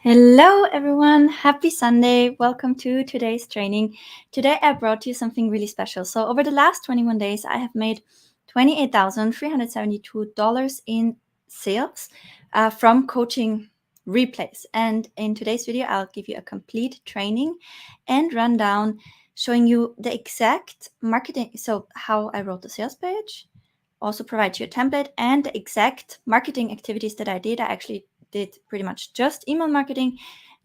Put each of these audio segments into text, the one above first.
Hello everyone, happy Sunday. Welcome to today's training. Today I brought you something really special. So over the last 21 days, I have made $28,372 in sales from coaching replays. And in today's video, I'll give you a complete training and rundown showing you the exact marketing. So how I wrote the sales page, also provide you a template and the exact marketing activities that I did. I actually did pretty much just email marketing,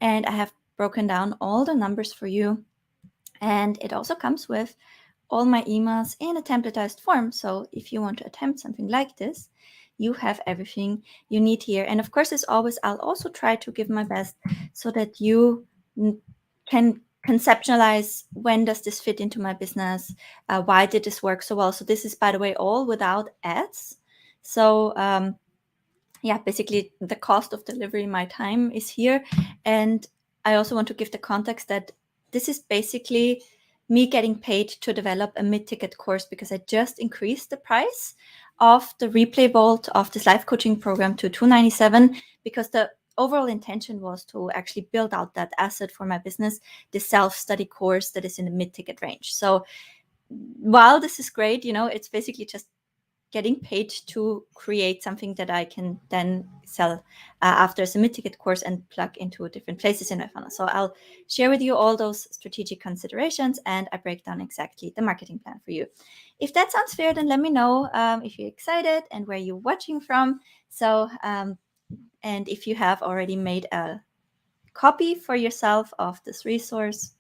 and I have broken down all the numbers for you. And it also comes with all my emails in a templatized form. So if you want to attempt something like this, you have everything you need here. And of course, as always, I'll also try to give my best so that you can conceptualize when does this fit into my business, why did this work so well. So this is, by the way, all without ads. So yeah, basically the cost of delivery, my time is here. And I also want to give the context that this is basically me getting paid to develop a mid-ticket course because I just increased the price of the replay vault of this life coaching program to $297 because the overall intention was to actually build out that asset for my business, the self-study course that is in the mid-ticket range. So while this is great, it's basically just getting paid to create something that I can then sell after as a mid-ticket course and plug into different places in my funnel. So I'll share with you all those strategic considerations, and I break down exactly the marketing plan for you. If that sounds fair, then let me know if you're excited and where you're watching from. So, and if you have already made a copy for yourself of this resource,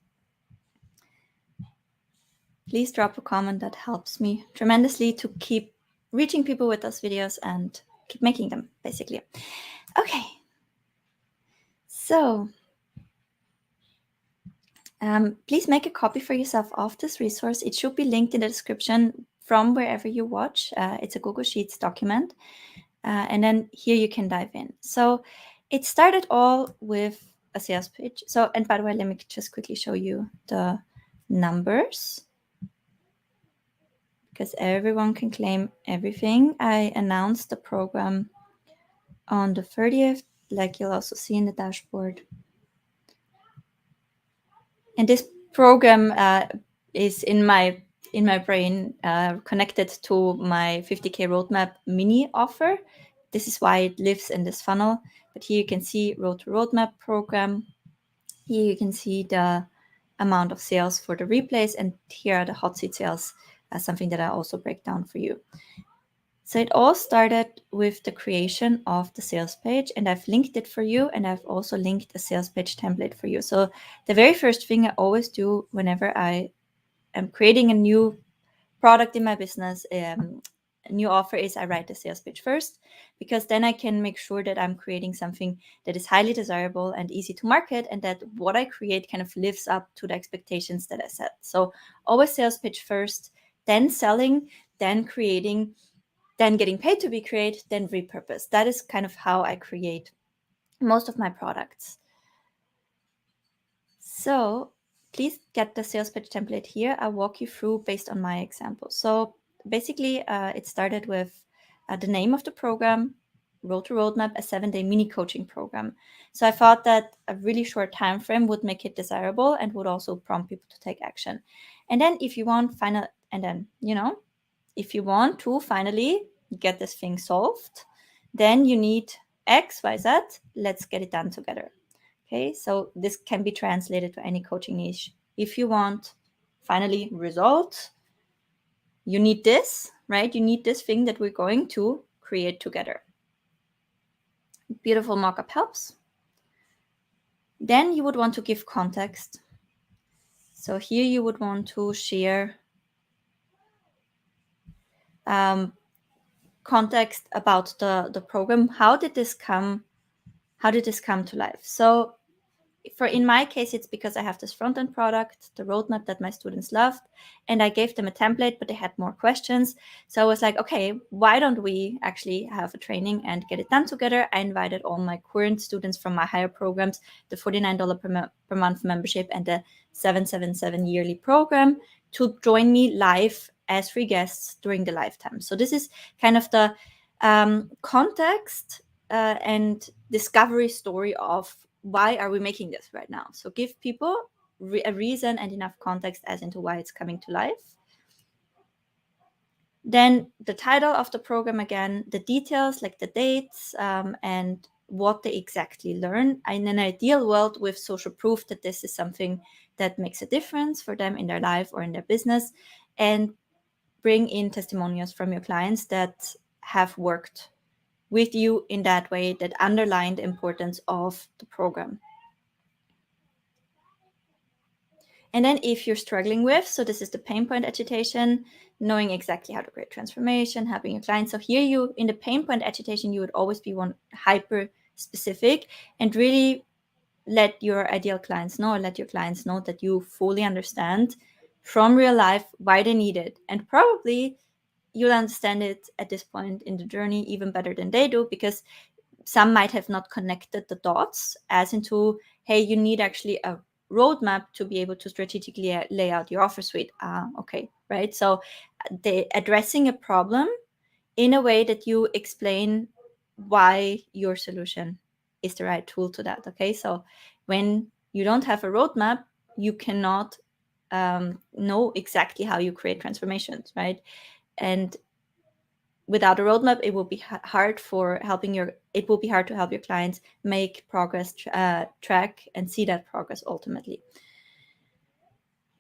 please drop a comment. That helps me tremendously to keep reaching people with those videos and keep making them, basically. Okay. So please make a copy for yourself of this resource. It should be linked in the description from wherever you watch. It's a Google Sheets document. And then here you can dive in. So it started all with a sales page. So, and by the way, let me just quickly show you the numbers, because everyone can claim everything. I announced the program on the 30th, like you'll also see in the dashboard. And this program is in my brain connected to my 50K roadmap mini offer. This is why it lives in this funnel. But here you can see Road to Roadmap program. Here you can see the amount of sales for the replays, and here are the hot seat sales, something that I also break down for you. So it all started with the creation of the sales page, and I've linked it for you, and I've also linked a sales page template for you. So the very first thing I always do whenever I am creating a new product in my business, a new offer, is I write the sales page first, because then I can make sure that I'm creating something that is highly desirable and easy to market, and that what I create kind of lives up to the expectations that I set. So always sales page first, then selling, then creating, then getting paid to be created, then repurpose. That is kind of how I create most of my products. So please get the sales page template here. I'll walk you through based on my example. So basically, it started with the name of the program, Road to Roadmap, a 7-day mini coaching program. So I thought that a really short time frame would make it desirable and would also prompt people to take action. And then if you want if you want to finally get this thing solved, then you need X, Y, Z. Let's get it done together. Okay, so this can be translated to any coaching niche. If you want finally result, you need this, right? You need this thing that we're going to create together. Beautiful mockup helps. Then you would want to give context. So here you would want to share context about the program. How did this come to life? So in my case, it's because I have this front-end product, the roadmap that my students loved, and I gave them a template, but they had more questions. So I was like, okay, why don't we actually have a training and get it done together? I invited all my current students from my higher programs, the $49 per month membership and the $777 yearly program, to join me live as free guests during the lifetime. So this is kind of the context and discovery story of why are we making this right now? So give people a reason and enough context as into why it's coming to life. Then the title of the program, again, the details like the dates and what they exactly learn. In an ideal world with social proof that this is something that makes a difference for them in their life or in their business, and bring in testimonials from your clients that have worked with you in that way, that underline the importance of the program. And then if you're struggling with, so this is the pain point agitation, knowing exactly how to create transformation, helping your clients. So here you, in the pain point agitation, you would always be one hyper specific and really let your ideal clients know, or let your clients know that you fully understand from real life why they need it. And probably you'll understand it at this point in the journey even better than they do, because some might have not connected the dots as into, hey, you need actually a roadmap to be able to strategically lay out your offer suite. Okay, right? So they addressing a problem in a way that you explain why your solution is the right tool to that. Okay, so when you don't have a roadmap, you cannot know exactly how you create transformations, right? And without a roadmap, it will be hard for it will be hard to help your clients make progress, track and see that progress ultimately.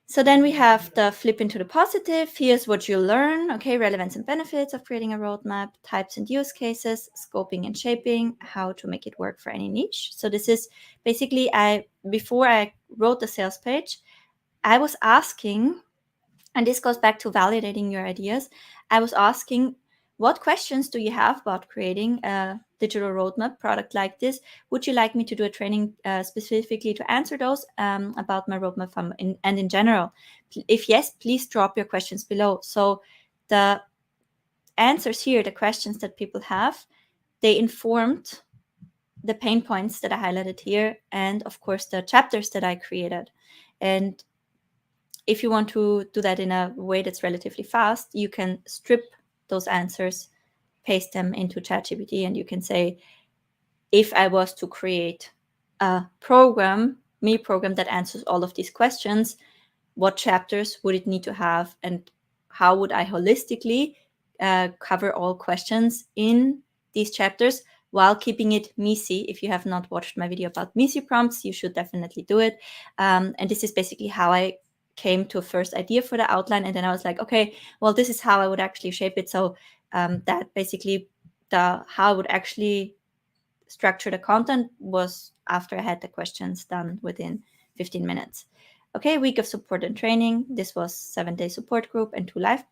So then we have the flip into the positive. Here's what you learn. Okay, relevance and benefits of creating a roadmap, types and use cases, scoping and shaping, how to make it work for any niche. So this is basically, before I wrote the sales page, I was asking, and this goes back to validating your ideas. I was asking, what questions do you have about creating a digital roadmap product like this? Would you like me to do a training specifically to answer those about my roadmap and in general? If yes, please drop your questions below. So the answers here, the questions that people have, they informed the pain points that I highlighted here, and of course the chapters that I created. And if you want to do that in a way that's relatively fast, you can strip those answers, paste them into ChatGPT, and you can say, if I was to create a program that answers all of these questions, what chapters would it need to have, and how would I holistically cover all questions in these chapters while keeping it messy? If you have not watched my video about messy prompts, you should definitely do it. And this is basically how I came to a first idea for the outline, and then I was like, okay, well, this is how I would actually shape it. So that basically how I would actually structure the content was after I had the questions done within 15 minutes. Okay, week of support and training. This was 7-day support group and 2 live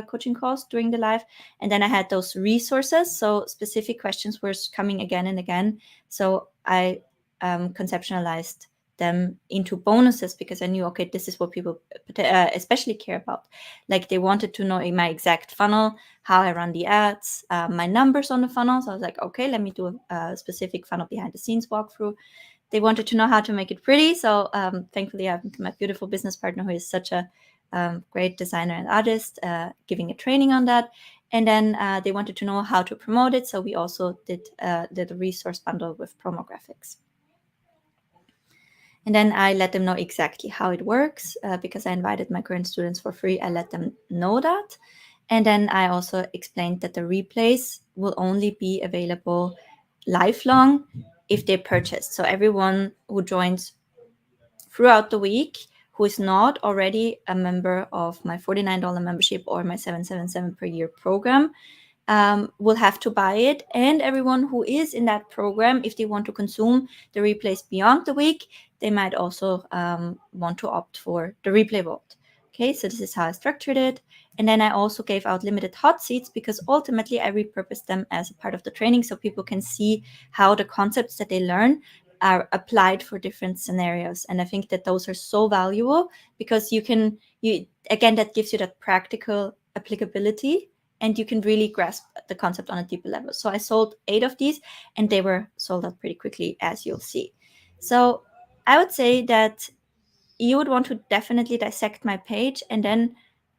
coaching calls during the live. And then I had those resources. So specific questions were coming again and again. So I conceptualized them into bonuses, because I knew, okay, this is what people especially care about. Like they wanted to know in my exact funnel, how I run the ads, my numbers on the funnel. So I was like, okay, let me do a specific funnel behind the scenes walkthrough. They wanted to know how to make it pretty. So thankfully, I have my beautiful business partner who is such a great designer and artist, giving a training on that. And then they wanted to know how to promote it. So we also did a resource bundle with promo graphics. And then I let them know exactly how it works, because I invited my current students for free. I let them know that. And then I also explained that the replays will only be available lifelong if they purchase. So everyone who joins throughout the week who is not already a member of my $49 membership or my $777 per year program will have to buy it. And everyone who is in that program, if they want to consume the replays beyond the week, they might also want to opt for the replay vault. Okay, so this is how I structured it. And then I also gave out limited hot seats, because ultimately I repurposed them as a part of the training so people can see how the concepts that they learn are applied for different scenarios. And I think that those are so valuable, because again, that gives you that practical applicability, and you can really grasp the concept on a deeper level. So I sold 8 of these, and they were sold out pretty quickly, as you'll see. So I would say that you would want to definitely dissect my page, and then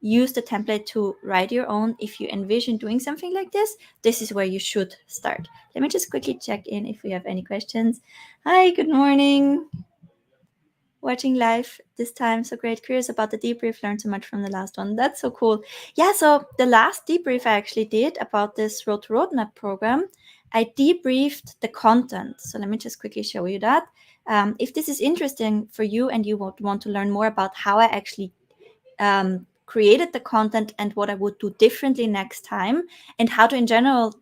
use the template to write your own. If you envision doing something like this, this is where you should start. Let me just quickly check in if we have any questions. Hi, good morning. Watching live this time, so great. Curious about the debrief, learned so much from the last one. That's so cool. Yeah, so the last debrief I actually did about this Road to Roadmap program, I debriefed the content. So let me just quickly show you that. If this is interesting for you and you would want to learn more about how I actually created the content and what I would do differently next time, and how to in general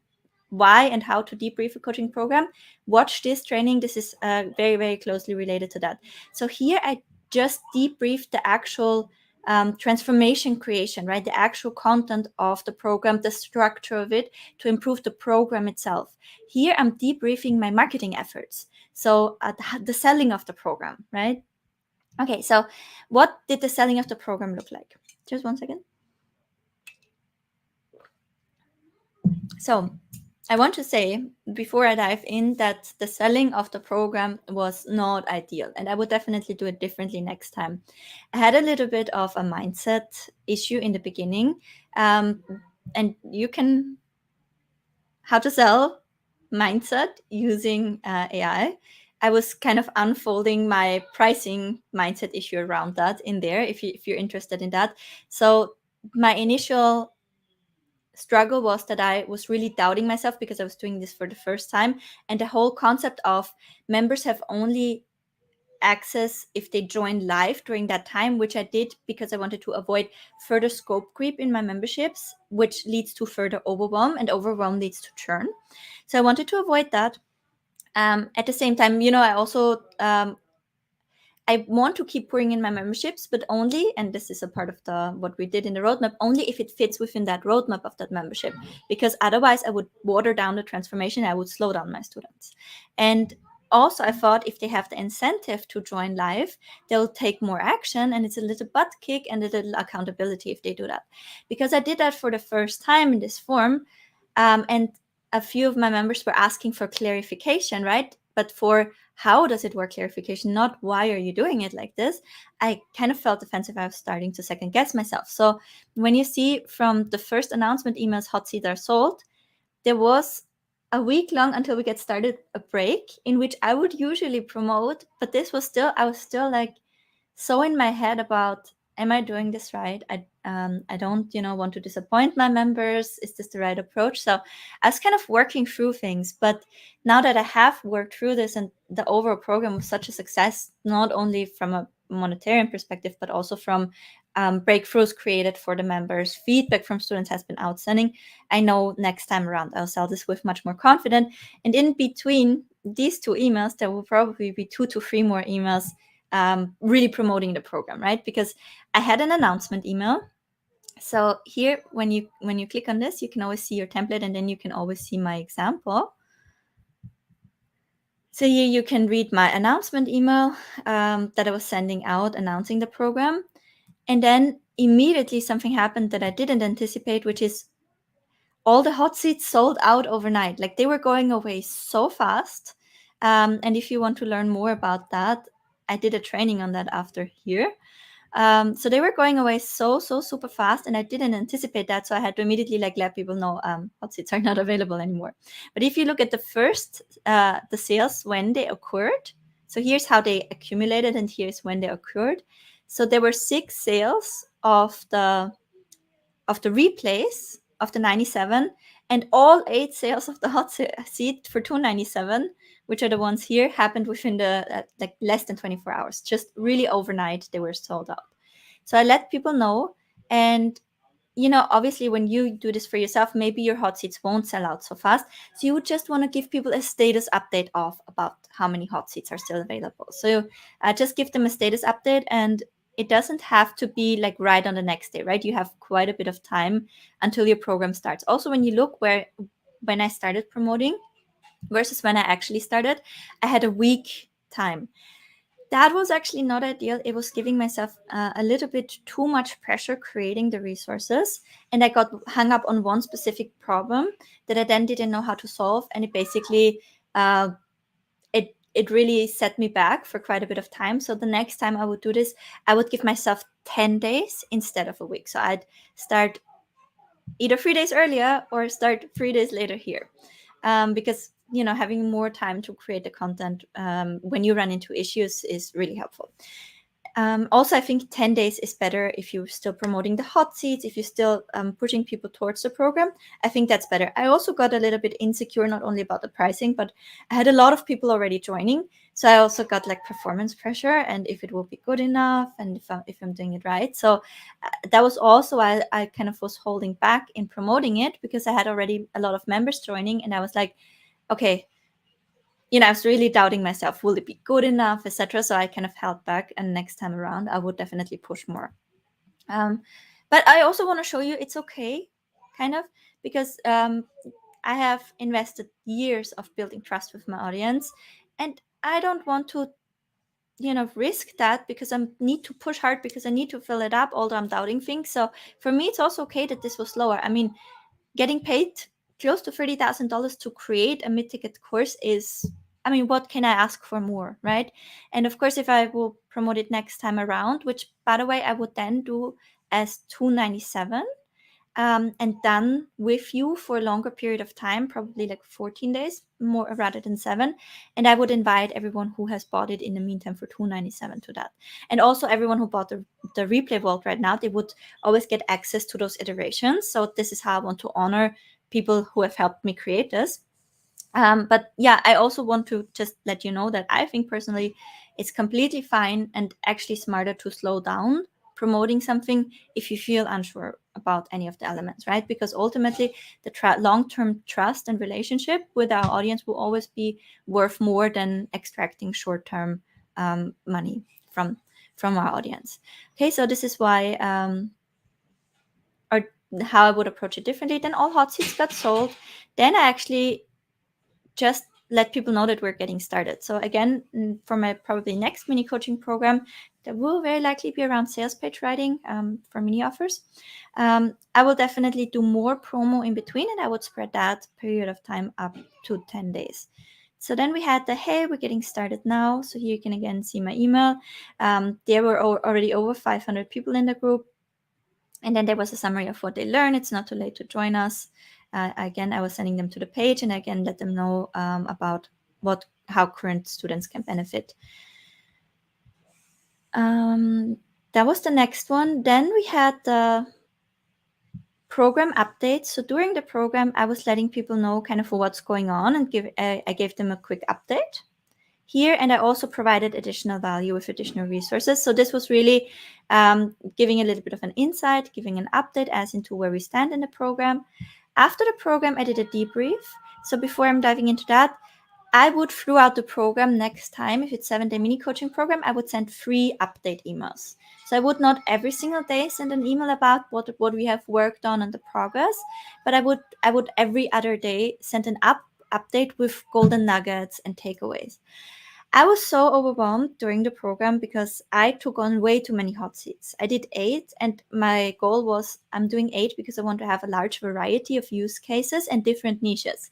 why and how to debrief a coaching program, watch this training. This is very, very closely related to that. So here I just debriefed the actual transformation creation, right? The actual content of the program, the structure of it to improve the program itself. Here I'm debriefing my marketing efforts. So the selling of the program, right? Okay, so what did the selling of the program look like? Just one second. So I want to say before I dive in that the selling of the program was not ideal, and I would definitely do it differently next time. I had a little bit of a mindset issue in the beginning, and you can how to sell mindset using AI. I was kind of unfolding my pricing mindset issue around that in there. If you're interested in that, so my initial struggle was that I was really doubting myself because I was doing this for the first time. And the whole concept of members have only access if they join live during that time, which I did because I wanted to avoid further scope creep in my memberships, which leads to further overwhelm, and overwhelm leads to churn. So I wanted to avoid that. At the same time, I also I want to keep pouring in my memberships, but only, and this is a part of what we did in the roadmap, only if it fits within that roadmap of that membership, because otherwise I would water down the transformation. I would slow down my students. And also I thought if they have the incentive to join live, they'll take more action, and it's a little butt kick and a little accountability if they do that. Because I did that for the first time in this form, and a few of my members were asking for clarification, right? But for how does it work clarification, not why are you doing it like this, I kind of felt defensive. I was starting to second guess myself. So when you see from the first announcement emails, hot seats are sold, there was a week long until we get started, a break in which I would usually promote, but I was still like so in my head about, am I doing this right? I don't want to disappoint my members. Is this the right approach? So I was kind of working through things, but now that I have worked through this and the overall program was such a success, not only from a monetary perspective but also from breakthroughs created for the members, feedback from students has been outstanding. I know next time around I'll sell this with much more confidence. And in between these two emails, there will probably be 2 to 3 more emails really promoting the program, right? Because I had an announcement email. So here, when you click on this, you can always see your template, and then you can always see my example. So here you can read my announcement email that I was sending out announcing the program. And then immediately something happened that I didn't anticipate, which is all the hot seats sold out overnight. Like they were going away so fast. And if you want to learn more about that, I did a training on that after here. So they were going away so super fast, and I didn't anticipate that. So I had to immediately let people know hot seats are not available anymore. But if you look at the first, the sales when they occurred, so here's how they accumulated, and here's when they occurred. So there were 6 sales of the replays of the 97, and all 8 sales of the hot seat for 297, which are the ones here, happened within the less than 24 hours. Just really overnight they were sold out. So I let people know. And obviously when you do this for yourself, maybe your hot seats won't sell out so fast. So you would just want to give people a status update about how many hot seats are still available. So just give them a status update, and it doesn't have to be right on the next day, right? You have quite a bit of time until your program starts. Also, when you look when I started promoting versus when I actually started, I had a week time. That was actually not ideal. It was giving myself a little bit too much pressure creating the resources, and I got hung up on one specific problem that I then didn't know how to solve, and it basically it really set me back for quite a bit of time. So the next time I would do this, I would give myself 10 days instead of a week. So I'd start either 3 days earlier or start 3 days later here. Because, having more time to create the content when you run into issues is really helpful. Also, I think 10 days is better if you're still promoting the hot seats, if you're still pushing people towards the program. I think that's better. I also got a little bit insecure, not only about the pricing, but I had a lot of people already joining. So I also got like performance pressure and if it will be good enough and if I'm doing it right. So that was also why I kind of was holding back in promoting it, because I had already a lot of members joining and I was like, okay, I was really doubting myself. Will it be good enough, etc.? So I kind of held back, and next time around, I would definitely push more. But I also want to show you it's okay, kind of, because I have invested years of building trust with my audience, and I don't want to, risk that because I need to push hard because I need to fill it up, although I'm doubting things. So for me, it's also okay that this was lower. I mean, getting paid close to $30,000 to create a mid-ticket course is, what can I ask for more, right? And of course, if I will promote it next time around, which by the way, I would then do as $297, and done with you for a longer period of time, probably like 14 days more rather than 7. And I would invite everyone who has bought it in the meantime for $297 to that. And also everyone who bought the replay vault right now, they would always get access to those iterations. So this is how I want to honor people who have helped me create this. But yeah, I also want to just let you know that I think personally it's completely fine and actually smarter to slow down promoting something if you feel unsure about any of the elements, right? Because ultimately the long-term trust and relationship with our audience will always be worth more than extracting short-term money from our audience. Okay, so this is why or how I would approach it differently. Then all hot seats got sold. Then I actually just let people know that we're getting started. So again, for my probably next mini coaching program, there will very likely be around sales page writing for mini offers. I will definitely do more promo in between, and I would spread that period of time up to 10 days. So then we had the, hey, we're getting started now. So here you can again see my email. There were already over 500 people in the group. And then there was a summary of what they learned. It's not too late to join us. Again, I was sending them to the page and again, let them know about how current students can benefit. That was the next one. Then we had the program updates. So during the program, I was letting people know kind of what's going on and I gave them a quick update here, and I also provided additional value with additional resources. So this was really giving a little bit of an insight, giving an update as into where we stand in the program. After the program, I did a debrief. So before I'm diving into that, I would, throughout the program next time, if it's 7-day mini coaching program, I would send 3 update emails. So I would not every single day send an email about what we have worked on and the progress, but I would every other day send an update with golden nuggets and takeaways. I was so overwhelmed during the program because I took on way too many hot seats. I did 8, and my goal was I'm doing 8 because I want to have a large variety of use cases and different niches.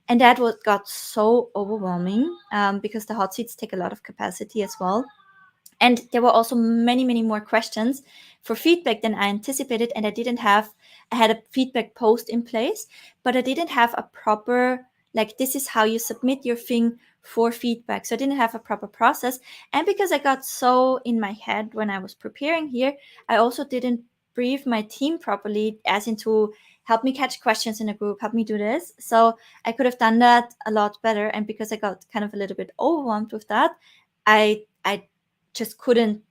And that got so overwhelming because the hot seats take a lot of capacity as well. And there were also many, many more questions for feedback than I anticipated. And I had a feedback post in place, but I didn't have a proper, like, this is how you submit your thing for feedback. So I didn't have a proper process. And because I got so in my head when I was preparing here, I also didn't brief my team properly, as into help me catch questions in a group, help me do this. So I could have done that a lot better. And because I got kind of a little bit overwhelmed with that, I just couldn't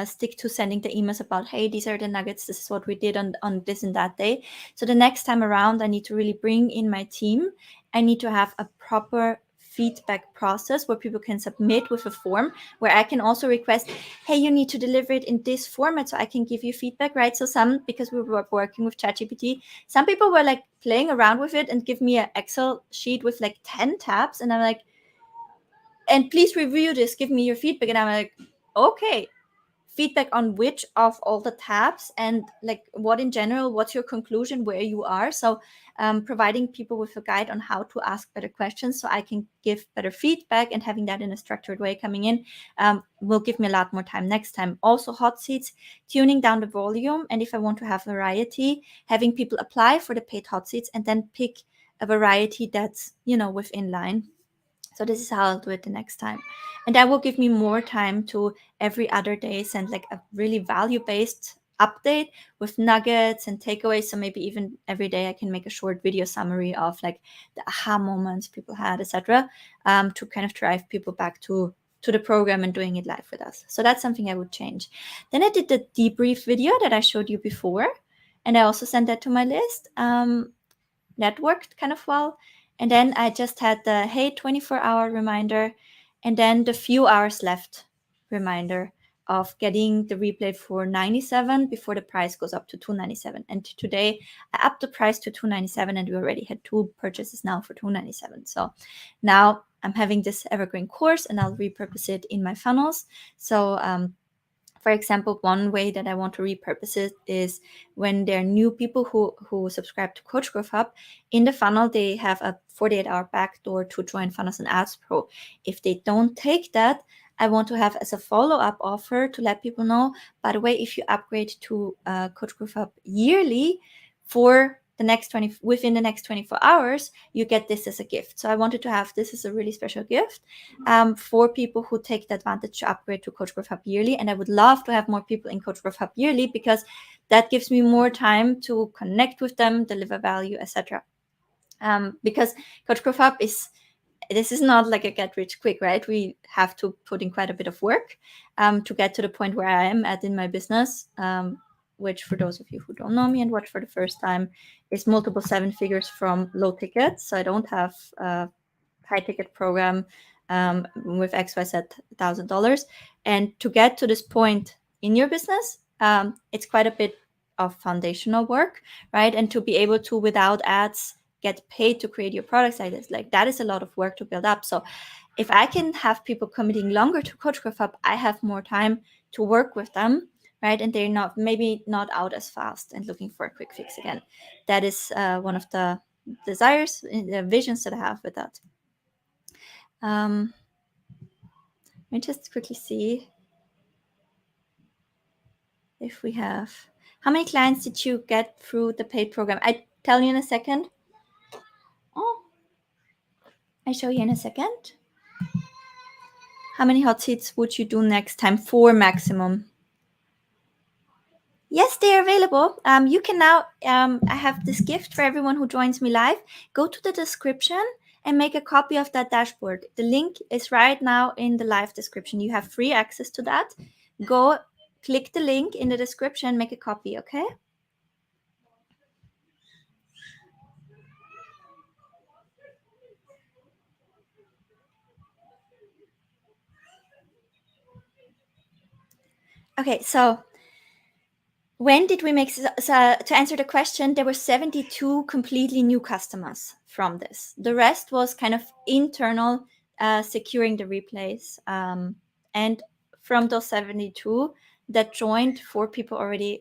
stick to sending the emails about, hey, these are the nuggets, this is what we did on this and that day. So the next time around, I need to really bring in my team. I need to have a proper feedback process where people can submit with a form, where I can also request, hey, you need to deliver it in this format so I can give you feedback, right? So because we were working with ChatGPT, some people were like playing around with it and give me an Excel sheet with like 10 tabs. And I'm like, and please review this, give me your feedback. And I'm like, okay, feedback on which of all the tabs, and like what in general, what's your conclusion, where you are. So providing people with a guide on how to ask better questions so I can give better feedback, and having that in a structured way coming in will give me a lot more time next time. Also hot seats, tuning down the volume, and if I want to have variety, having people apply for the paid hot seats and then pick a variety that's, you know, within line. So this is how I'll do it the next time. And that will give me more time to every other day send like a really value-based update with nuggets and takeaways. So maybe even every day I can make a short video summary of like the aha moments people had, etc., to kind of drive people back to the program and doing it live with us. So that's something I would change. Then I did the debrief video that I showed you before, and I also sent that to my list. That worked kind of well. And then I just had the, hey, 24-hour reminder, and then the few hours left reminder of getting the replay for $97 before the price goes up to $297. And today I upped the price to $297, and we already had 2 purchases now for $297. So now I'm having this evergreen course, and I'll repurpose it in my funnels. So for example, one way that I want to repurpose it is when there are new people who subscribe to Coach Growth Hub. In the funnel, they have a 48-hour backdoor to join Funnels and Ads Pro. If they don't take that, I want to have as a follow-up offer to let people know, by the way, if you upgrade to Coach Growth Hub yearly for the next within the next 24 hours, you get this as a gift. So I wanted to have this as a really special gift for people who take the advantage to upgrade to Coach Growth Hub yearly. And I would love to have more people in Coach Growth Hub yearly, because that gives me more time to connect with them, deliver value, etc. Because Coach Growth Hub this is not like a get rich quick, right? We have to put in quite a bit of work to get to the point where I am at in my business, which for those of you who don't know me and watch for the first time is multiple 7 figures from low tickets. So I don't have a high ticket program with XYZ $1,000. And to get to this point in your business, it's quite a bit of foundational work, right? And to be able to, without ads, get paid to create your products like this, like that is a lot of work to build up. So if I can have people committing longer to Coach Growth Hub, I have more time to work with them, right? And they're maybe not out as fast and looking for a quick fix again. That is one of the desires, the visions that I have with that. Let me just quickly see if we have, how many clients did you get through the paid program? I tell you in a second. Oh, I show you in a second. How many hot seats would you do next time? 4 maximum. Yes, they are available. You can now, I have this gift for everyone who joins me live. Go to the description and make a copy of that dashboard. The link is right now in the live description. You have free access to that. Go click the link in the description, make a copy, okay? Okay, so when did we make, to answer the question, there were 72 completely new customers from this. The rest was kind of internal, securing the replays. And from those 72 that joined, 4 people already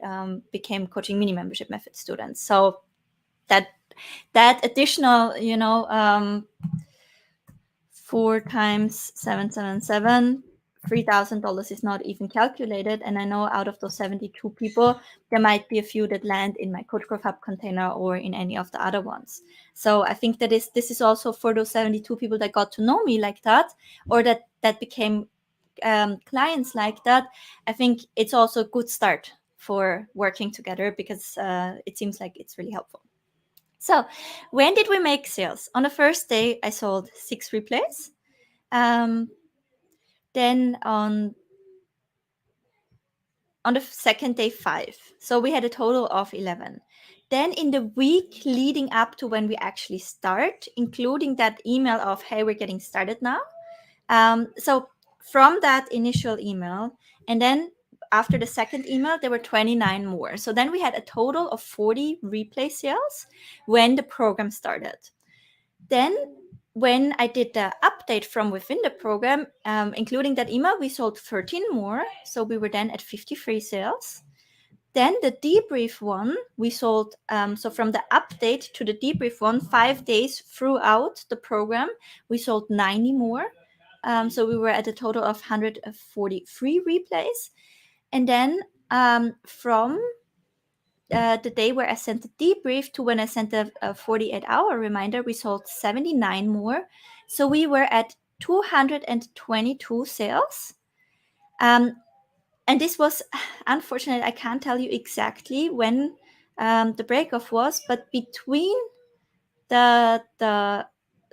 became Coaching Mini Membership Method students. So that additional, 4 times 777, $3,000 is not even calculated. And I know out of those 72 people, there might be a few that land in my Coach Growth Hub container or in any of the other ones. So I think that this is also for those 72 people that got to know me like that, or that became clients like that. I think it's also a good start for working together, because it seems like it's really helpful. So when did we make sales? On the first day, I sold 6 replays. Then on the second day, 5. So we had a total of 11. Then in the week leading up to when we actually start, including that email of, hey, we're getting started now. So from that initial email, and then after the second email, there were 29 more. So then we had a total of 40 replay sales when the program started. Then when I did the update from within the program, including that email, we sold 13 more. So we were then at 53 sales. Then the debrief one, we sold, so from the update to the debrief one, 5 days throughout the program, we sold 90 more. So we were at a total of 143 replays. And then from the day where I sent the debrief to when I sent the 48-hour reminder, we sold 79 more. So we were at 222 sales. And this was, unfortunate, I can't tell you exactly when the break-off was, but between the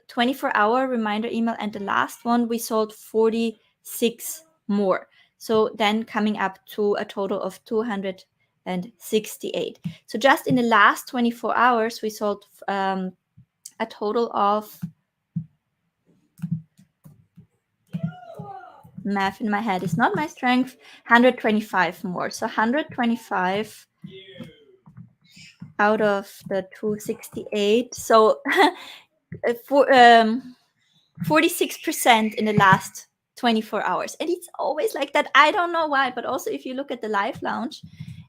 24-hour reminder email and the last one, we sold 46 more. So then coming up to a total of 268. So just in the last 24 hours, we sold a total of, math in my head is not my strength, 125 more. So 125 out of the 268. So for 46% in the last 24 hours. And it's always like that. I don't know why, but also if you look at the live launch,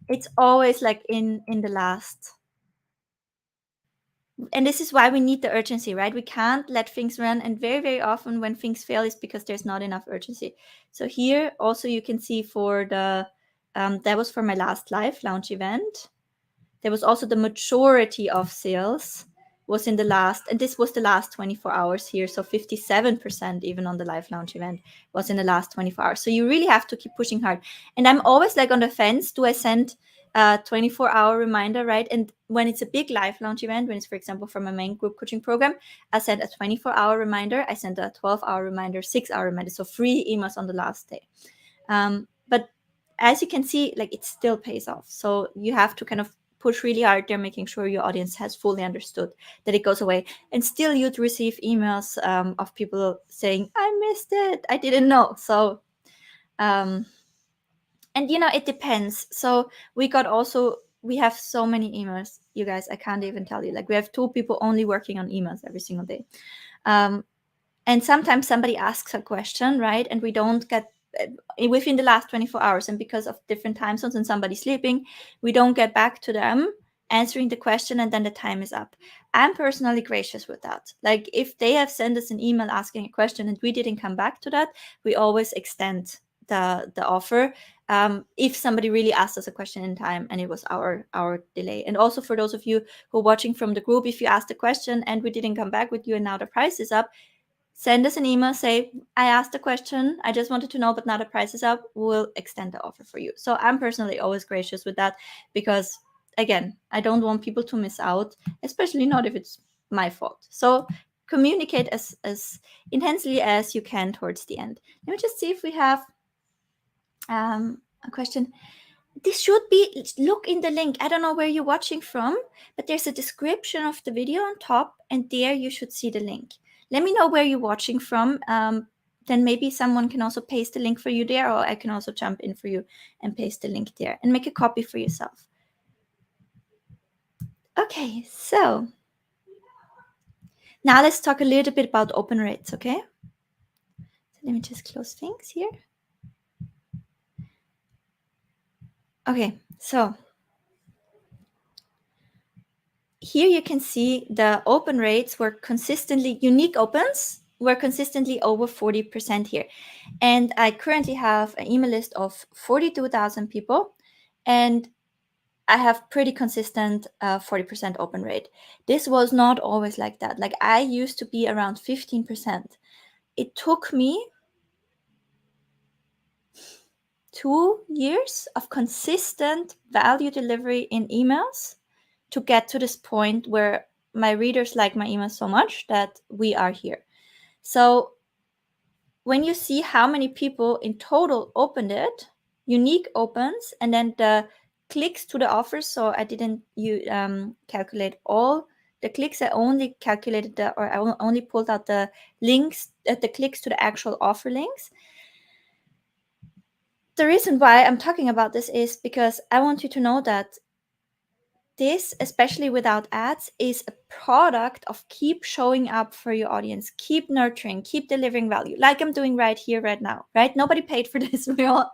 it's always like in the last. And this is why we need the urgency, right? We can't let things run. And very, very often when things fail is because there's not enough urgency. So here also you can see for the, that was for my last live launch event. There was also the majority of sales was in the last, and this was the last 24 hours here. So 57% even on the live launch event was in the last 24 hours. So you really have to keep pushing hard. And I'm always like on the fence, do I send a 24-hour reminder, right? And when it's a big live launch event, when it's, for example, from my main group coaching program, I send a 24-hour reminder, I send a 12-hour reminder, 6-hour reminder. So 3 emails on the last day. But as you can see, like it still pays off. So you have to kind of push really hard there, making sure your audience has fully understood that it goes away. And still you'd receive emails of people saying, I missed it, I didn't know. So, and it depends. So we have so many emails, you guys, I can't even tell you. Like we have 2 people only working on emails every single day. And sometimes somebody asks a question, right? And we don't get within the last 24 hours, and because of different time zones and somebody's sleeping, we don't get back to them answering the question, and then the time is up. I'm personally gracious with that. Like if they have sent us an email asking a question and we didn't come back to that, we always extend the offer if somebody really asked us a question in time and it was our delay. And also for those of you who are watching from the group, if you asked a question and we didn't come back with you and now the price is up, send us an email, say, I asked a question, I just wanted to know, but now the price is up, we'll extend the offer for you. So I'm personally always gracious with that because, again, I don't want people to miss out, especially not if it's my fault. So communicate as intensely as you can towards the end. Let me just see if we have a question. This should be, look in the link. I don't know where you're watching from, but there's a description of the video on top, and there you should see the link. Let me know where you're watching from. Then maybe someone can also paste the link for you there, or I can also jump in for you and paste the link there and make a copy for yourself. Okay, so now let's talk a little bit about open rates, okay? So let me just close things here. Okay, so here you can see the open rates were consistently, unique opens were consistently over 40% here. And I currently have an email list of 42,000 people, and I have pretty consistent 40% open rate. This was not always like that. Like I used to be around 15%. It took me 2 years of consistent value delivery in emails to get to this point where my readers like my emails so much that we are here. So when you see how many people in total opened it, unique opens, and then the clicks to the offers, so I didn't calculate all the clicks, I only calculated I only pulled out the links, the clicks to the actual offer links. The reason why I'm talking about this is because I want you to know that this, especially without ads, is a product of keep showing up for your audience, keep nurturing, keep delivering value, like I'm doing right here, right now, right? Nobody paid for this. We all,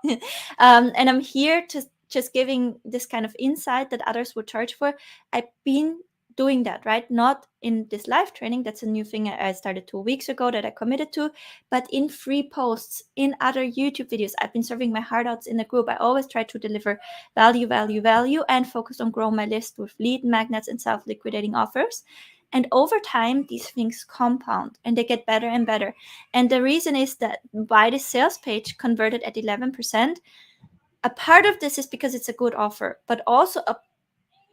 and I'm here to just giving this kind of insight that others would charge for. I've been doing that, right? Not in this live training. That's a new thing I started 2 weeks ago that I committed to, but in free posts, in other YouTube videos. I've been serving my heart out in the group. I always try to deliver value, value, value, and focus on growing my list with lead magnets and self-liquidating offers. And over time, these things compound and they get better and better. And the reason is that why the sales page converted at 11%. A part of this is because it's a good offer, but also a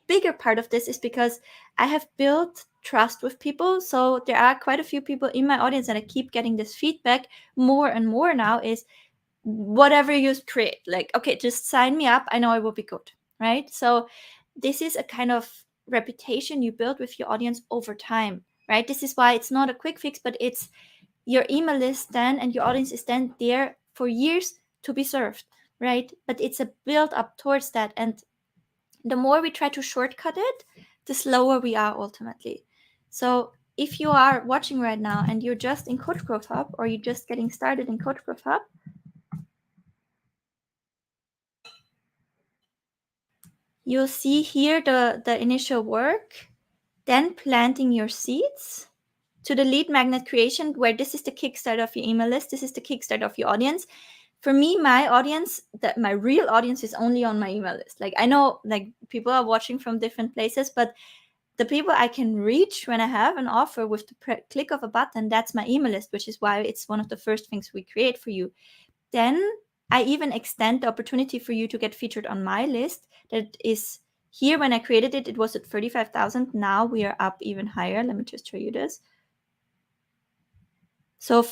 bigger part of this is because I have built trust with people. So there are quite a few people in my audience that I keep getting this feedback more and more now is whatever you create, like, okay, just sign me up. I know it will be good, right? So this is a kind of reputation you build with your audience over time, right? This is why it's not a quick fix, but it's your email list then and your audience is then there for years to be served, right? But it's a build up towards that. And the more we try to shortcut it, the slower we are ultimately. So if you are watching right now and you're just in Coach Growth Hub or you're just getting started in Coach Growth Hub, you'll see here the initial work, then planting your seeds to the lead magnet creation, where this is the kickstart of your email list. This is the kickstart of your audience. For me, my audience, that my real audience is only on my email list. Like I know like people are watching from different places, but the people I can reach when I have an offer with the click of a button, that's my email list, which is why it's one of the first things we create for you. Then I even extend the opportunity for you to get featured on my list. That is here when I created it, it was at 35,000. Now we are up even higher. Let me just show you this. So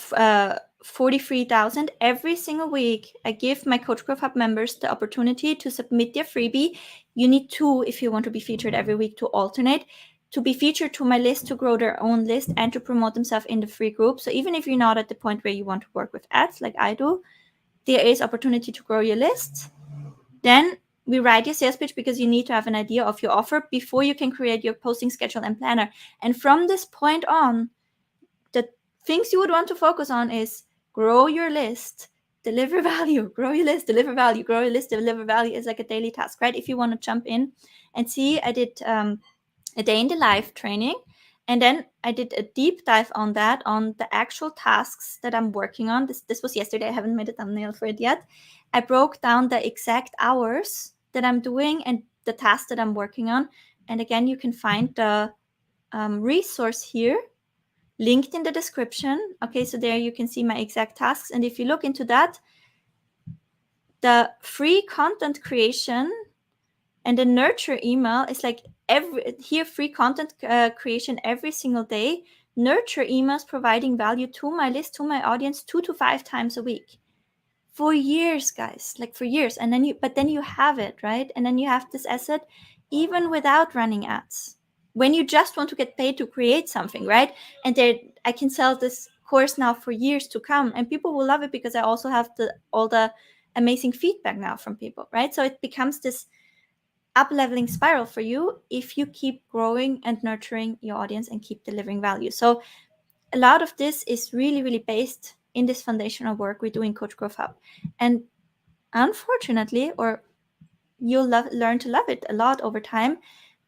43,000 every single week. I give my Coach Growth Hub members the opportunity to submit their freebie. You need 2 if you want to be featured every week to alternate, to be featured to my list, to grow their own list, and to promote themselves in the free group. So even if you're not at the point where you want to work with ads like I do, there is opportunity to grow your list. Then we write your sales pitch because you need to have an idea of your offer before you can create your posting schedule and planner. And from this point on, the things you would want to focus on is grow your list, deliver value, grow your list, deliver value, grow your list, deliver value is like a daily task, right? If you want to jump in and see, I did a day in the life training. And then I did a deep dive on that, on the actual tasks that I'm working on. This was yesterday. I haven't made a thumbnail for it yet. I broke down the exact hours that I'm doing and the tasks that I'm working on. And again, you can find the resource here, linked in the description. Okay, so there you can see my exact tasks. And if you look into that, the free content creation and the nurture email is like free content creation every single day, nurture emails providing value to my list, to my audience 2 to 5 times a week for years, guys, like for years. And then you have it, right? And then you have this asset even without running ads, when you just want to get paid to create something, right? And I can sell this course now for years to come, and people will love it because I also have all the amazing feedback now from people, right? So it becomes this up-leveling spiral for you if you keep growing and nurturing your audience and keep delivering value. So a lot of this is really, really based in this foundational work we do in Coach Growth Hub. And unfortunately, or you'll learn to love it a lot over time,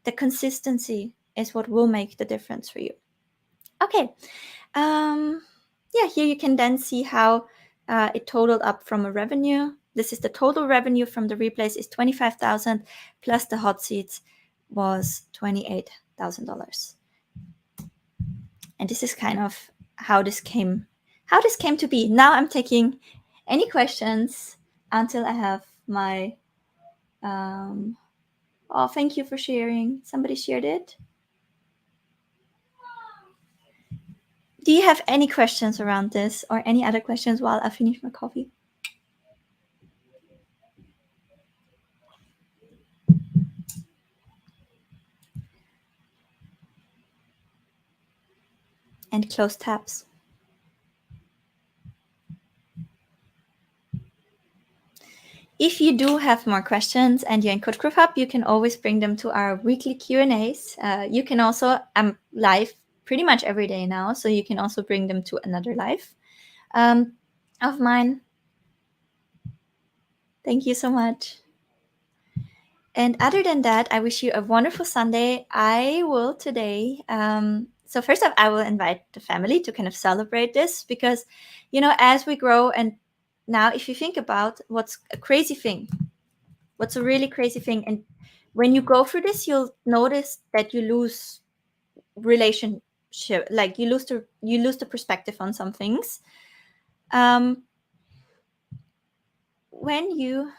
the consistency is what will make the difference for you. Okay. Yeah, here you can then see how it totaled up from a revenue. This is the total revenue from the replays is 25,000 plus the hot seats was $28,000. And this is kind of how this came to be. Now I'm taking any questions until I have my oh, thank you for sharing. Somebody shared it. Do you have any questions around this or any other questions while I finish my coffee? And close tabs. If you do have more questions and you're in Code Group Hub, you can always bring them to our weekly Q&As. You can also, I'm live pretty much every day now, so you can also bring them to another live of mine. Thank you so much. And other than that, I wish you a wonderful Sunday. I will today, so first off, I will invite the family to kind of celebrate this because, as we grow, and now if you think about what's a crazy thing, what's a really crazy thing, and when you go through this, you'll notice that you lose relationship, like you lose the perspective on some things. When you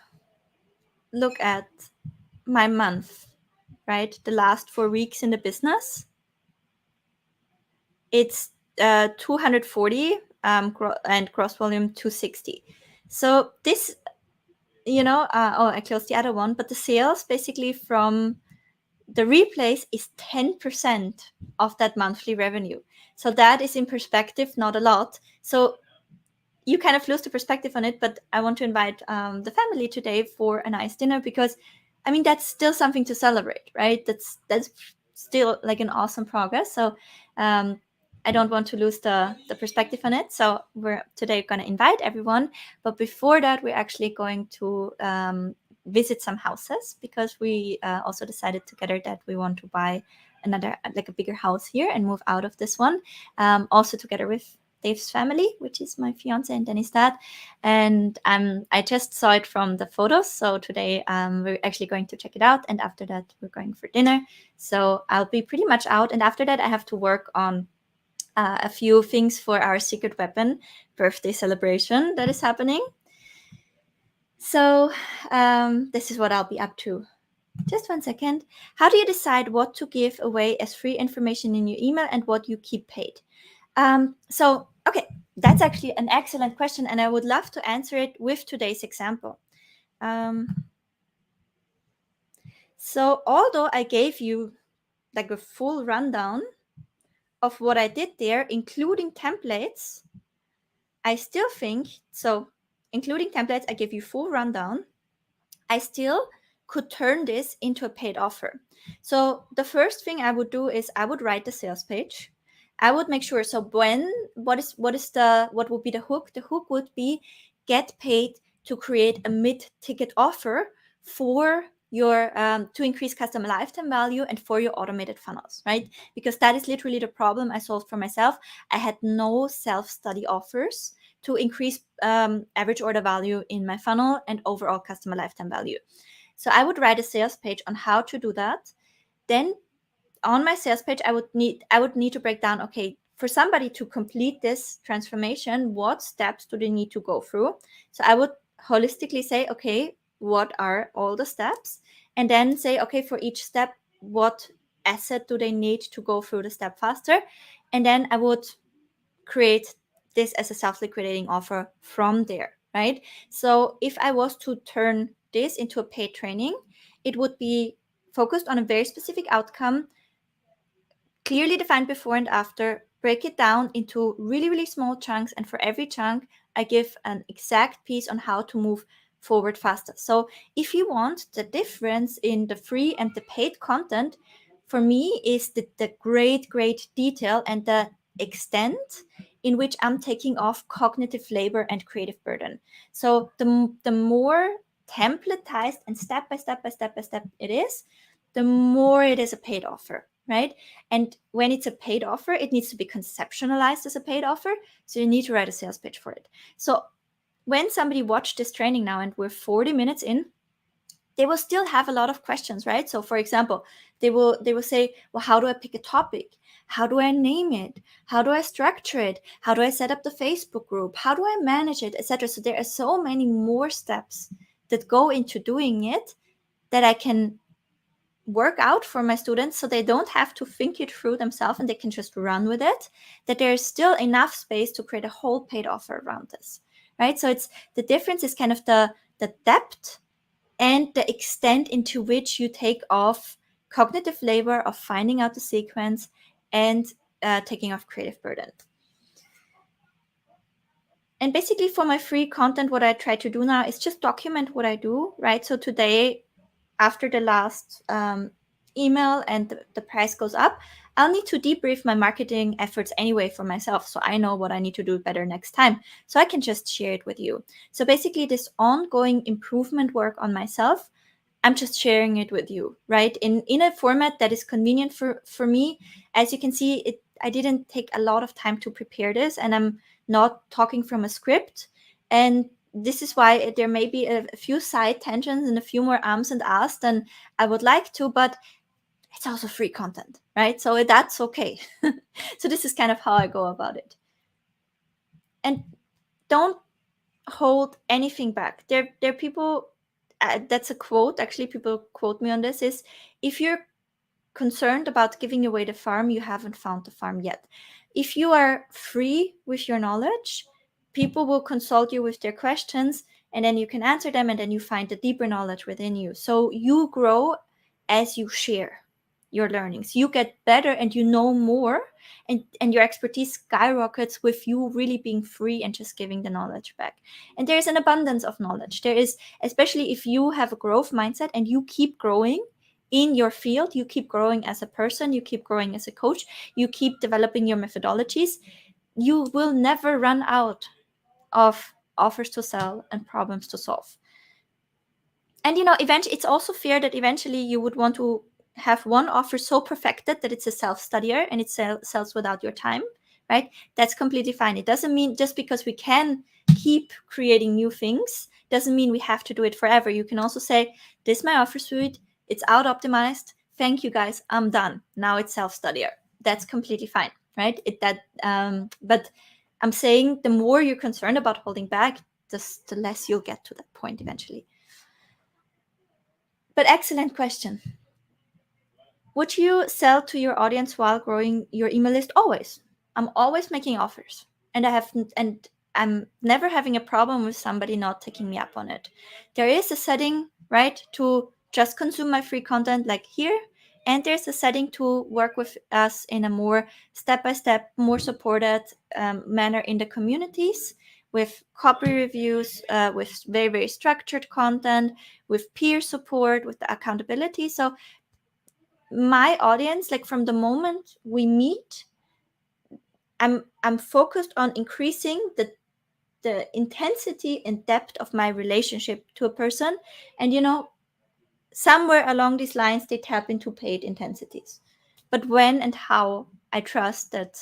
look at my month, right, the last 4 weeks in the business, it's 240 and gross volume 260. So this, I closed the other one, but the sales basically from the replays is 10% of that monthly revenue. So that is in perspective, not a lot. So you kind of lose the perspective on it, but I want to invite the family today for a nice dinner because, I mean, that's still something to celebrate, right? That's still like an awesome progress. So I don't want to lose the perspective on it. So we're today going to invite everyone. But before that, we're actually going to visit some houses because we also decided together that we want to buy another, like a bigger house here and move out of this one. Also together with Dave's family, which is my fiance and Danny's dad. And I just saw it from the photos. So today we're actually going to check it out. And after that, we're going for dinner. So I'll be pretty much out. And after that, I have to work on a few things for our Secret Weapon birthday celebration that is happening. So this is what I'll be up to. Just 1 second. How do you decide what to give away as free information in your email and what you keep paid? Okay, that's actually an excellent question, and I would love to answer it with today's example. So although I gave you like a full rundown of what I did there, including templates, I still think, so including templates, I gave you full rundown, I still could turn this into a paid offer. So the first thing I would do is I would write the sales page. I would make sure, so what would be the hook? The hook would be get paid to create a mid-ticket offer for your to increase customer lifetime value and for your automated funnels, right? Because that is literally the problem I solved for myself. I had no self-study offers to increase average order value in my funnel and overall customer lifetime value. So I would write a sales page on how to do that. Then on my sales page, I would need to break down, okay, for somebody to complete this transformation, what steps do they need to go through? So I would holistically say, okay, what are all the steps? And then say, okay, for each step, what asset do they need to go through the step faster? And then I would create this as a self-liquidating offer from there, right? So if I was to turn this into a paid training, it would be focused on a very specific outcome, clearly defined before and after, break it down into really, really small chunks. And for every chunk, I give an exact piece on how to move forward faster. So if you want the difference in the free and the paid content, for me is the great detail and the extent in which I'm taking off cognitive labor and creative burden. So the more templatized and step by step it is, the more it is a paid offer, right? And when it's a paid offer, it needs to be conceptualized as a paid offer. So you need to write a sales pitch for it. So when somebody watched this training now and we're 40 minutes in, they will still have a lot of questions, right? So for example, they will say, well, how do I pick a topic? How do I name it? How do I structure it? How do I set up the Facebook group? How do I manage it, etc.? So there are so many more steps that go into doing it that I can work out for my students so they don't have to think it through themselves and they can just run with it, that there's still enough space to create a whole paid offer around this, right? So it's the difference is kind of the depth and the extent into which you take off cognitive labor of finding out the sequence and taking off creative burden. And basically for my free content, what I try to do now is just document what I do, right? So today, after the last email and the price goes up, I'll need to debrief my marketing efforts anyway for myself. So I know what I need to do better next time. So I can just share it with you. So basically this ongoing improvement work on myself, I'm just sharing it with you, right? In a format that is convenient for me. As you can see, I didn't take a lot of time to prepare this, and I'm not talking from a script. And this is why there may be a few side tangents and a few more ums and ahs than I would like to, but it's also free content, right? So that's okay. So this is kind of how I go about it. And don't hold anything back. There are people, that's a quote, actually people quote me on this, is if you're concerned about giving away the farm, you haven't found the farm yet. If you are free with your knowledge, people will consult you with their questions, and then you can answer them, and then you find the deeper knowledge within you. So you grow as you share your learnings. You get better and you know more, and your expertise skyrockets with you really being free and just giving the knowledge back. And there is an abundance of knowledge. There is, especially if you have a growth mindset and you keep growing in your field, you keep growing as a person, you keep growing as a coach, you keep developing your methodologies, you will never run out of offers to sell and problems to solve. And eventually it's also fair that eventually you would want to have one offer so perfected that it's a self-studier and it sells without your time, right? That's completely fine. It doesn't mean just because we can keep creating new things doesn't mean we have to do it forever. You can also say, this is my offer suite, it's out optimized, thank you guys, I'm done, now it's self-studier. That's completely fine, right? But I'm saying the more you're concerned about holding back, the less you'll get to that point eventually. But excellent question. Would you sell to your audience while growing your email list? Always. I'm always making offers, and I'm never having a problem with somebody not taking me up on it. There is a setting, right, to just consume my free content like here, and there's a setting to work with us in a more step-by-step, more supported manner in the communities, with copy reviews, with very, very structured content, with peer support, with the accountability. So my audience, like from the moment we meet, I'm focused on increasing the intensity and depth of my relationship to a person. And somewhere along these lines they tap into paid intensities. But when and how, I trust that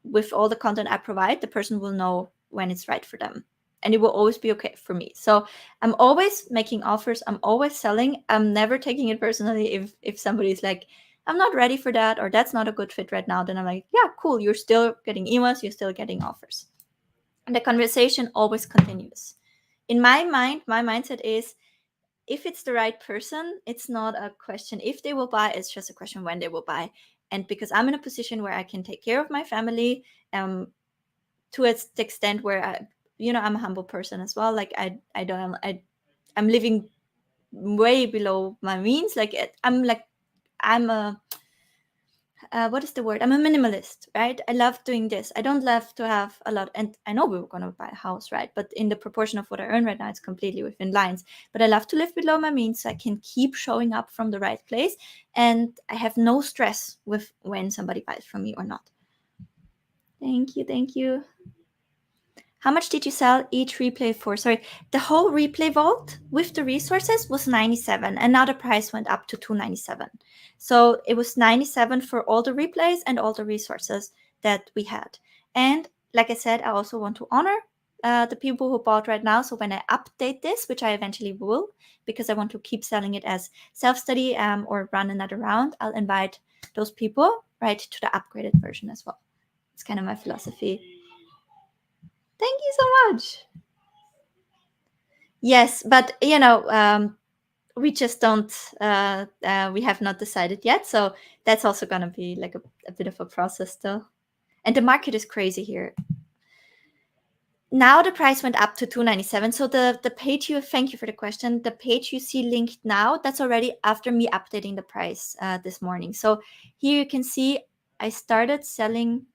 with all the content I provide, the person will know when it's right for them. And it will always be okay for me. So I'm always making offers. I'm always selling. I'm never taking it personally if somebody's like, I'm not ready for that, or that's not a good fit right now. Then I'm like, yeah, cool. You're still getting emails. You're still getting offers. And the conversation always continues. In my mind, my mindset is, if it's the right person, it's not a question if they will buy, it's just a question when they will buy. And because I'm in a position where I can take care of my family, to the extent where I'm a humble person as well. Like I'm living way below my means. Like I'm a what is the word? I'm a minimalist, right? I love doing this. I don't love to have a lot. And I know we were going to buy a house, right? But in the proportion of what I earn right now, it's completely within lines. But I love to live below my means so I can keep showing up from the right place. And I have no stress with when somebody buys from me or not. Thank you. Thank you. How much did you sell each replay for? Sorry, the whole replay vault with the resources was 97, and now the price went up to 297. So it was 97 for all the replays and all the resources that we had. And like I said, I also want to honor the people who bought right now. So when I update this, which I eventually will, because I want to keep selling it as self-study or run another round, I'll invite those people right to the upgraded version as well. It's kind of my philosophy. Thank you so much. Yes, but we just don't. We have not decided yet, so that's also gonna be like a bit of a process still. And the market is crazy here. Now the price went up to 297. So the page thank you for the question. The page you see linked now, that's already after me updating the price this morning. So here you can see I started selling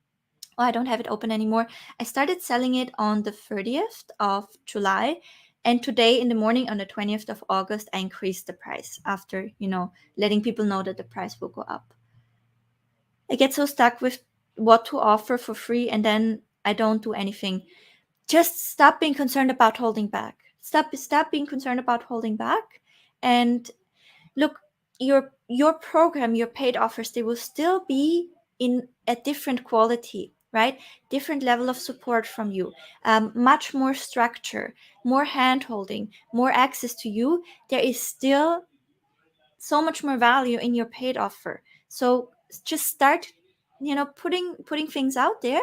Oh, I don't have it open anymore. I started selling it on the 30th of July. And today in the morning on the 20th of August, I increased the price after, letting people know that the price will go up. I get so stuck with what to offer for free, and then I don't do anything. Just stop being concerned about holding back. Stop being concerned about holding back. And look, your program, your paid offers, they will still be in a different quality, right? Different level of support from you, much more structure, more hand holding, more access to you. There is still so much more value in your paid offer. So just start, putting things out there.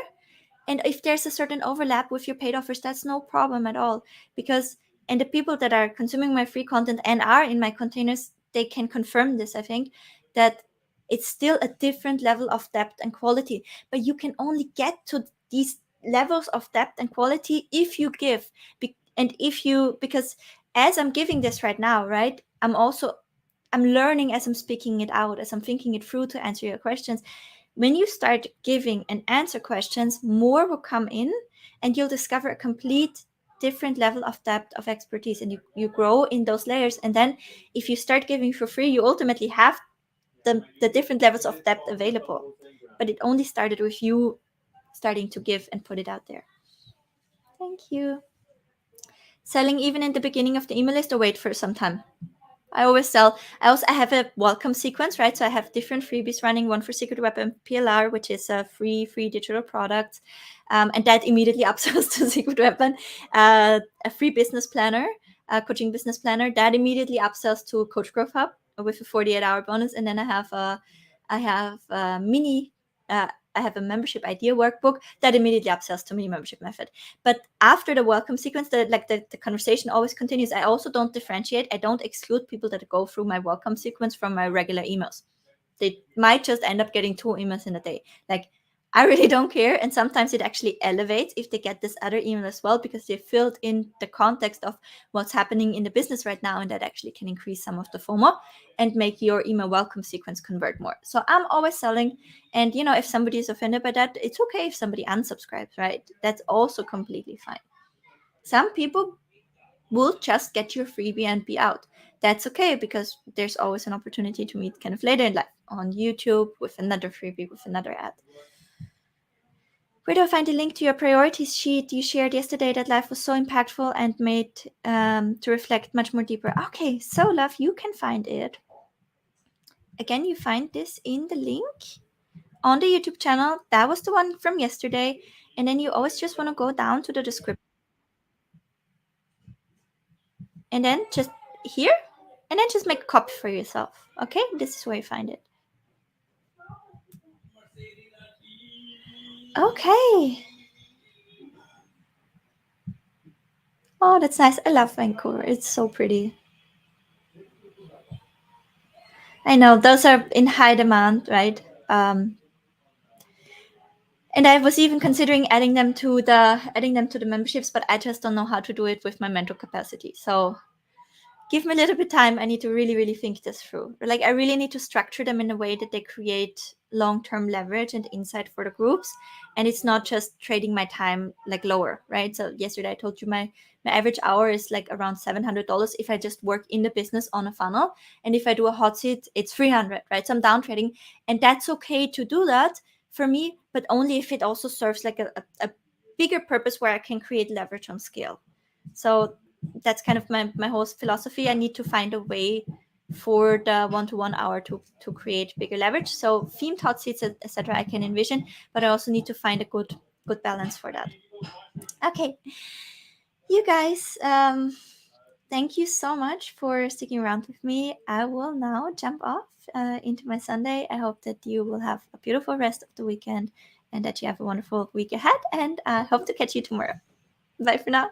And if there's a certain overlap with your paid offers, that's no problem at all. Because, and the people that are consuming my free content and are in my containers, they can confirm this, I think, that it's still a different level of depth and quality. But you can only get to these levels of depth and quality if you give. Because as I'm giving this right now, right, I'm learning as I'm speaking it out, as I'm thinking it through to answer your questions. When you start giving and answer questions, more will come in, and you'll discover a complete different level of depth of expertise, and you grow in those layers. And then if you start giving for free, you ultimately have the different levels of depth available. But it only started with you starting to give and put it out there. Thank you. Selling even in the beginning of the email list, or wait for some time? I always sell. I have a welcome sequence, right? So I have different freebies running. One for Secret Weapon PLR, which is a free digital product, and that immediately upsells to Secret Weapon. A free business planner, coaching business planner, that immediately upsells to Coach Growth Hub with a 48-hour bonus. And then I have a mini. I have a membership idea workbook that immediately upsells to mini membership method. But after the welcome sequence, the conversation always continues. I also don't differentiate. I don't exclude people that go through my welcome sequence from my regular emails. They might just end up getting 2 emails in a day. Like, I really don't care. And sometimes it actually elevates if they get this other email as well, because they filled in the context of what's happening in the business right now. And that actually can increase some of the FOMO and make your email welcome sequence convert more. So I'm always selling. And, if somebody is offended by that, it's okay if somebody unsubscribes, right? That's also completely fine. Some people will just get your freebie and be out. That's okay, because there's always an opportunity to meet kind of later in life on YouTube with another freebie, with another ad. Where do I find the link to your priorities sheet you shared yesterday that life was so impactful and made to reflect much more deeper? Okay, so love, you can find it. Again, you find this in the link on the YouTube channel. That was the one from yesterday. And then you always just want to go down to the description. And then just here. And then just make a copy for yourself. Okay, this is where you find it. Okay. Oh, that's nice. I love Vancouver. It's so pretty. I know those are in high demand, right? And I was even considering adding them to the memberships, but I just don't know how to do it with my mental capacity. So give me a little bit of time. I need to really, really think this through. Like, I really need to structure them in a way that they create long-term leverage and insight for the groups. And it's not just trading my time like lower, right? So yesterday I told you my average hour is like around $700 if I just work in the business on a funnel. And if I do a hot seat, it's 300, right? So I'm down trading. And that's okay to do that for me, but only if it also serves like a bigger purpose where I can create leverage on scale. So that's kind of my whole philosophy. I need to find a way for the one-to-one hour to create bigger leverage. So themed hot seats, etc., I can envision, but I also need to find a good balance for that. Okay, you guys, thank you so much for sticking around with me. I will now jump off into my Sunday. I hope that you will have a beautiful rest of the weekend and that you have a wonderful week ahead, and I hope to catch you tomorrow. Bye for now.